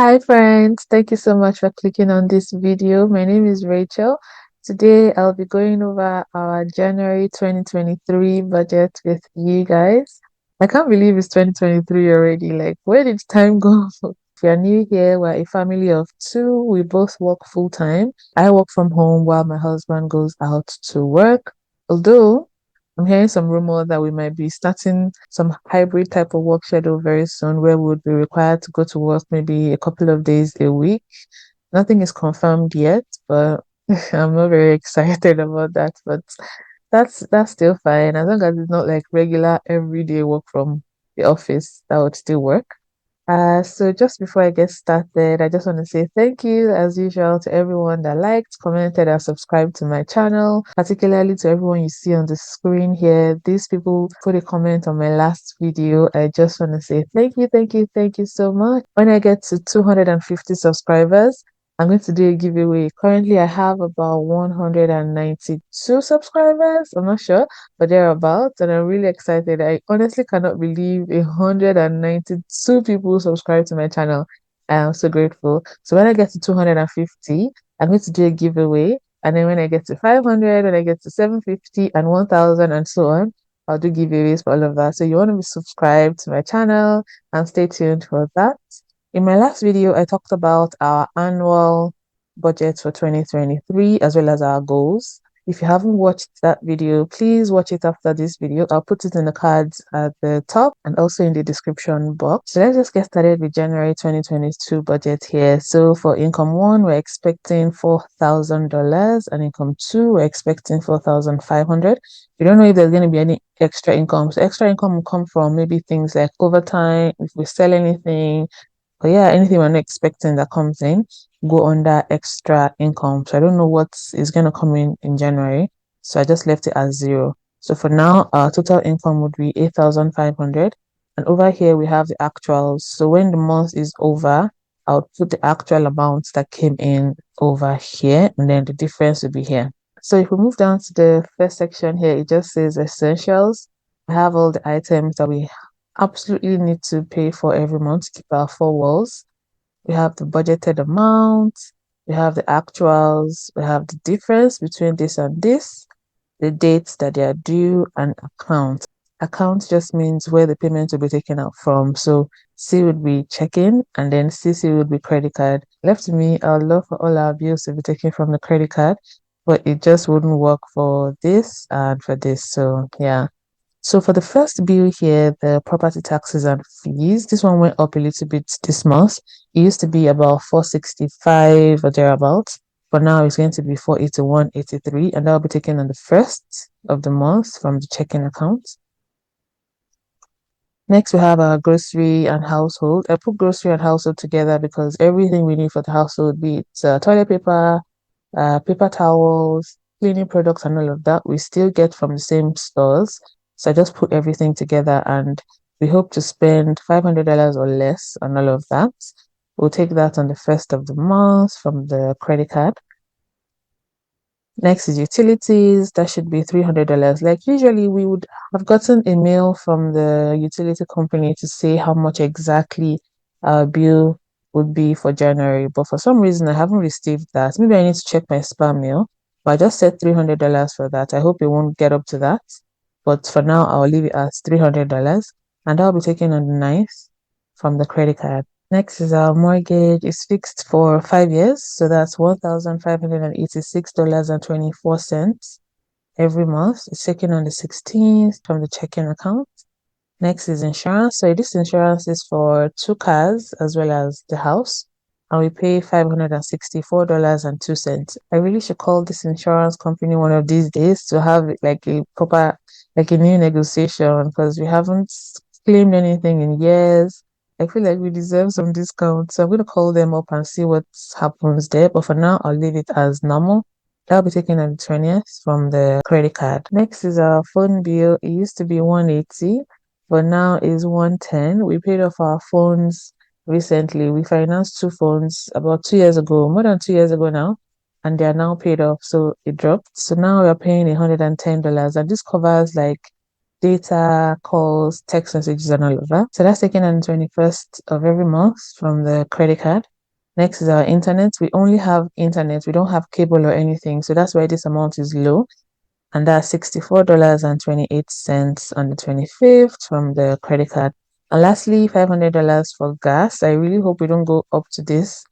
Hi friends, thank you so much for clicking on this video. My name is Rachel. Today I'll be going over our January 2023 budget with you guys. I can't believe it's 2023 already. Like, where did time go? If you're new here, we're a family of two. We both work full time. I work from home while my husband goes out to work. Although I'm hearing some rumor that we might be starting some hybrid type of work schedule very soon where we would be required to go to work maybe a couple of days a week. Nothing is confirmed yet, but I'm not very excited about that. But that's still fine. As long as it's not like regular everyday work from the office, that would still work. So just before I get started, I just want to say thank you, as usual, to everyone that liked, commented, and subscribed to my channel, particularly to everyone you see on the screen here. These people put a comment on my last video. I just want to say thank you, thank you, thank you so much. When I get to 250 subscribers, I'm going to do a giveaway. Currently, I have about 192 subscribers. I'm not sure, but thereabouts, and I'm really excited. I honestly cannot believe 192 people subscribe to my channel. I am so grateful. So when I get to 250, I'm going to do a giveaway. And then when I get to 500, when I get to 750 and 1000 and so on, I'll do giveaways for all of that. So you want to be subscribed to my channel and stay tuned for that. In my last video, I talked about our annual budget for 2023 as well as our goals. If you haven't watched that video, please watch it after this video. I'll put it in the cards at the top and also in the description box. So let's just get started with January 2022 budget here. So for income one, we're expecting $4,000, and income two, we're expecting 4,500. We don't know if there's going to be any extra income. So extra income will come from maybe things like overtime, if we sell anything, but yeah, anything we're not expecting that comes in go under extra income. So I don't know what is going to come in January. So I just left it as zero. So for now, our total income would be 8,500. And over here, we have the actuals. So when the month is over, I'll put the actual amount that came in over here, and then the difference will be here. So if we move down to the first section here, it just says essentials. I have all the items that we absolutely need to pay for every month to keep our four walls. We have the budgeted amount, we have the actuals, we have the difference between this and this, the dates that they are due, and account. Account just means where the payment will be taken out from. So C would be checking, and then CC would be credit card. Left to me, I would love for all our bills to be taken from the credit card, but it just wouldn't work for this and for this. So yeah. So for the first bill here, the property taxes and fees, this one went up a little bit this month. It used to be about 465 or thereabouts, but now it's going to be 481.83, and that'll be taken on the first of the month from the checking account. Next, we have our grocery and household. I put grocery and household together because everything we need for the household, be it toilet paper, paper towels, cleaning products, and all of that, we still get from the same stores. So I just put everything together, and we hope to spend $500 or less on all of that. We'll take that on the first of the month from the credit card. Next is utilities. That should be $300. Like usually we would have gotten a mail from the utility company to say how much exactly our bill would be for January. But for some reason, I haven't received that. Maybe I need to check my spam mail. But I just said $300 for that. I hope it won't get up to that. But for now, I'll leave it as $300. And that'll be taken on the 9th from the credit card. Next is our mortgage. It's fixed for 5 years, so that's $1,586.24 every month. It's taken on the 16th from the checking account. Next is insurance. So this insurance is for two cars as well as the house, and we pay $564.02. I really should call this insurance company one of these days to have like a proper, like a new negotiation, because we haven't claimed anything in years. I feel like we deserve some discount. So I'm going to call them up and see what happens there. But for now, I'll leave it as normal. That'll be taken on the 20th from the credit card. Next is our phone bill. It used to be 180, but now is 110. We paid off our phones recently. We financed two phones about 2 years ago, more than 2 years ago now, and they are now paid off. So it dropped. So now we are paying $110, and this covers like data, calls, text messages, and all of that. So that's taken on the 21st of every month from the credit card. Next is our internet. We only have internet. We don't have cable or anything. So that's why this amount is low. And that's $64.28 on the 25th from the credit card. And lastly, $500 for gas. I really hope we don't go up to this.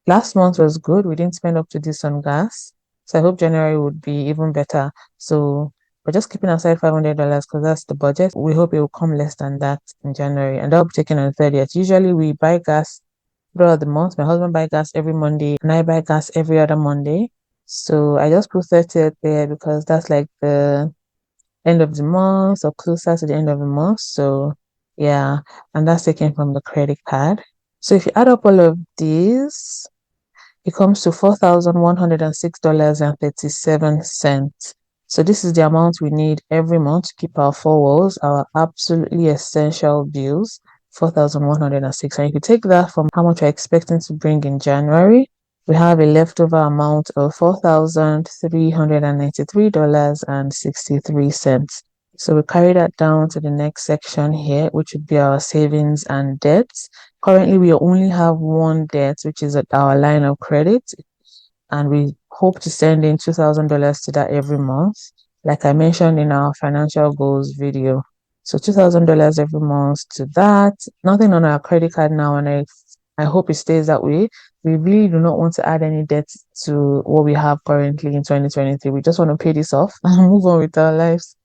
Last month was good. We didn't spend up to this on gas. So I hope January would be even better. So we're just keeping aside $500 because that's the budget. We hope it will come less than that in January. And that'll be taken on the 30th. Usually we buy gas throughout the month. My husband buys gas every Monday and I buy gas every other Monday. So I just put 30th there because that's like the end of the month or closer to the end of the month. So yeah, and that's taken from the credit card. So if you add up all of these, it comes to $4,106.37. So this is the amount we need every month to keep our four walls, our absolutely essential bills, 4,106. And if you take that from how much we're expecting to bring in January, we have a leftover amount of $4,393.63. So we carry that down to the next section here, which would be our savings and debts. Currently, we only have one debt, which is our line of credit, and we hope to send in $2,000 to that every month, like I mentioned in our financial goals video. So $2,000 every month to that. Nothing on our credit card now, and I hope it stays that way. We really do not want to add any debt to what we have currently in 2023. We just want to pay this off and move on with our lives.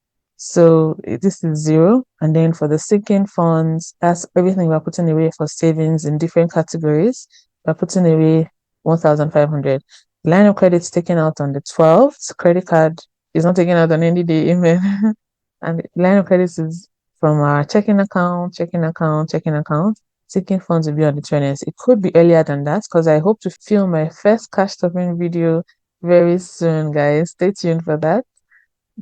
So this is zero. And then for the sinking funds, that's everything we're putting away for savings in different categories. We're putting away 1,500. Line of credit is taken out on the 12th. Credit card is not taken out on any day. Amen. And line of credit is from our checking account. Sinking funds will be on the 20th. It could be earlier than that because I hope to film my first cash stopping video very soon, guys. Stay tuned for that.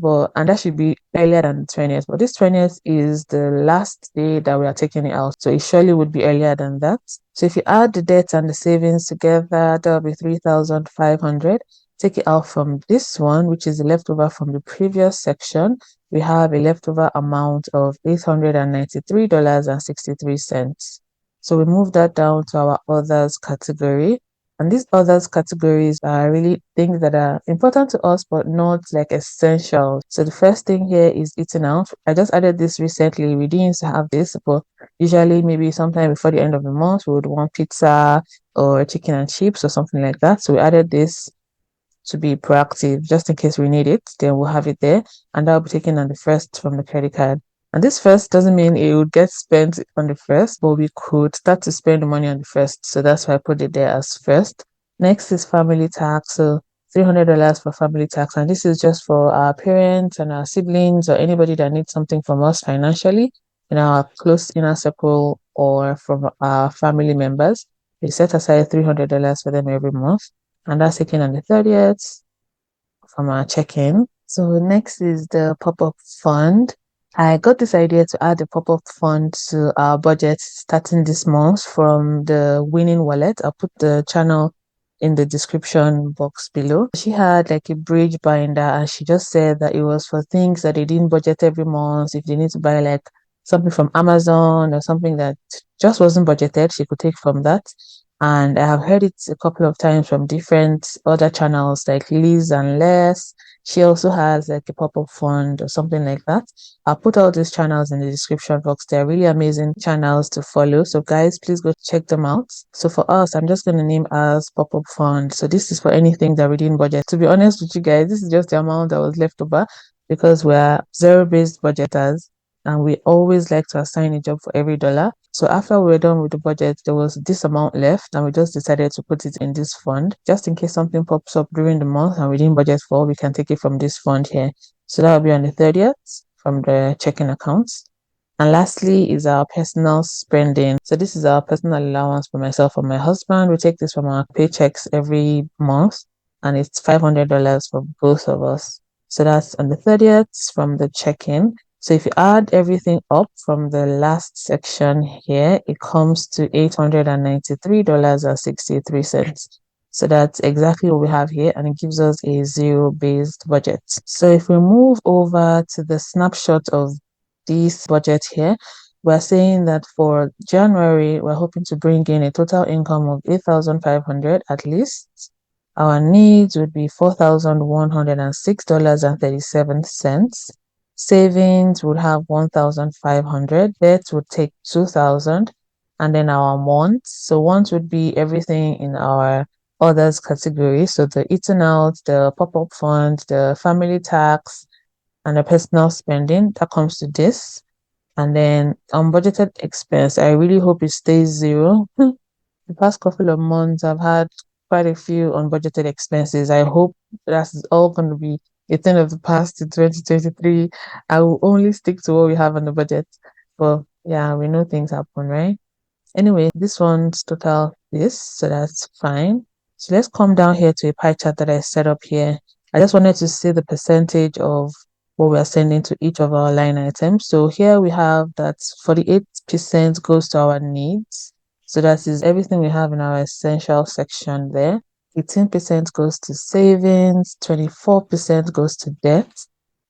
And that should be earlier than the 20th. But this 20th is the last day that we are taking it out. So it surely would be earlier than that. So if you add the debt and the savings together, that'll be 3,500. Take it out from this one, which is the leftover from the previous section. We have a leftover amount of $893.63. So we move that down to our others category. And these others categories are really things that are important to us, but not like essential. So the first thing here is eating out. I just added this recently. We didn't used to have this, but usually maybe sometime before the end of the month, we would want pizza or chicken and chips or something like that. So we added this to be proactive just in case we need it. Then we'll have it there, and that'll be taken on the first from the credit card. And this first doesn't mean it would get spent on the first, but we could start to spend the money on the first. So that's why I put it there as first. Next is family tax. So $300 for family tax. And this is just for our parents and our siblings or anybody that needs something from us financially in our close inner circle or from our family members. We set aside $300 for them every month. And that's taken on the 30th from our check-in. So next is the pop-up fund. I got this idea to add the pop-up fund to our budget starting this month from the winning wallet. I'll put the channel in the description box below. She had like a bridge binder and she just said that it was for things that they didn't budget every month. If they need to buy like something from Amazon or something that just wasn't budgeted, she could take from that. And I have heard it a couple of times from different other channels like Liz and Les. She also has like a pop-up fund or something like that. I'll put all these channels in the description box. They're really amazing channels to follow. So guys, please go check them out. So for us, I'm just going to name as pop-up fund. So this is for anything that we didn't budget. To be honest with you guys, this is just the amount that was left over because we're zero-based budgeters and we always like to assign a job for every dollar. So after we were done with the budget, there was this amount left and we just decided to put it in this fund just in case something pops up during the month and we didn't budget for, we can take it from this fund here. So that will be on the 30th from the checking accounts. And lastly is our personal spending. So this is our personal allowance for myself and my husband. We take this from our paychecks every month and it's $500 for both of us. So that's on the 30th from the check-in. So if you add everything up from the last section here, it comes to $893.63. So that's exactly what we have here, and it gives us a zero-based budget. So if we move over to the snapshot of this budget here, we're saying that for January, we're hoping to bring in a total income of 8,500 at least. Our needs would be $4,106.37. Savings would have 1,500. Debt would take 2,000. And then our wants. So wants would be everything in our others category. So the eating out, the pop-up fund, the family tax, and the personal spending that comes to this. And then unbudgeted expense, I really hope it stays zero. The past couple of months, I've had quite a few unbudgeted expenses. I hope that's all going to be a thing of the past in 2023. I will only stick to what we have on the budget. But yeah, we know things happen, right? Anyway, this one's total this, so that's fine. So let's come down here to a pie chart that I set up here. I just wanted to see the percentage of what we are sending to each of our line items. So here we have that 48% goes to our needs. So that is everything we have in our essential section there. 18% goes to savings, 24% goes to debt,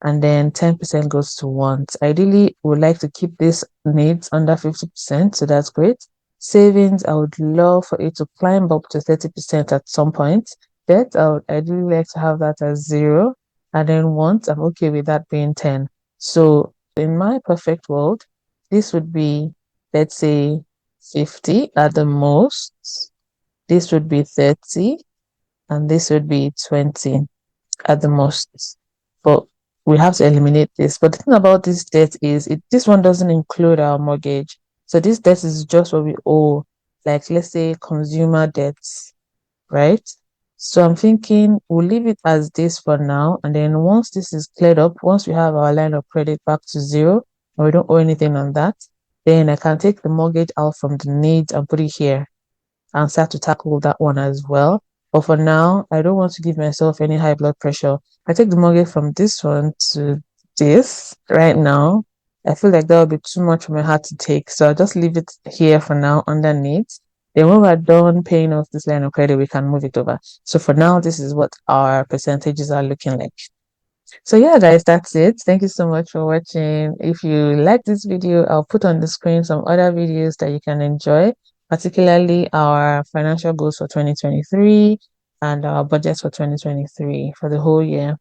and then 10% goes to wants. Ideally, we would like to keep this needs under 50%, so that's great. Savings, I would love for it to climb up to 30% at some point. Debt, I would ideally like to have that as 0. And then wants, I'm okay with that being 10. So in my perfect world, this would be, let's say, 50 at the most. This would be 30, and this would be 20 at the most. But we have to eliminate this. But the thing about this debt is this one doesn't include our mortgage. So this debt is just what we owe, like let's say consumer debts, right? So I'm thinking we'll leave it as this for now. And then once this is cleared up, once we have our line of credit back to 0, and we don't owe anything on that, then I can take the mortgage out from the needs and put it here and start to tackle that one as well. But for now, I don't want to give myself any high blood pressure. I take the mortgage from this one to this right now. I feel like that would be too much for my heart to take. So I'll just leave it here for now underneath. Then when we're done paying off this line of credit, we can move it over. So for now, this is what our percentages are looking like. So yeah, guys, that's it. Thank you so much for watching. If you like this video, I'll put on the screen some other videos that you can enjoy, particularly our financial goals for 2023 and our budgets for 2023 for the whole year.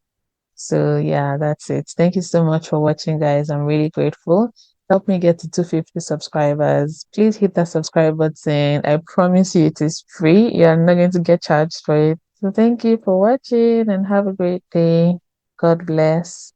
So yeah, that's it. Thank you so much for watching, guys. I'm really grateful. Help me get to 250 subscribers. Please hit that subscribe button. I promise you it is free. You're not going to get charged for it. So thank you for watching and have a great day. God bless.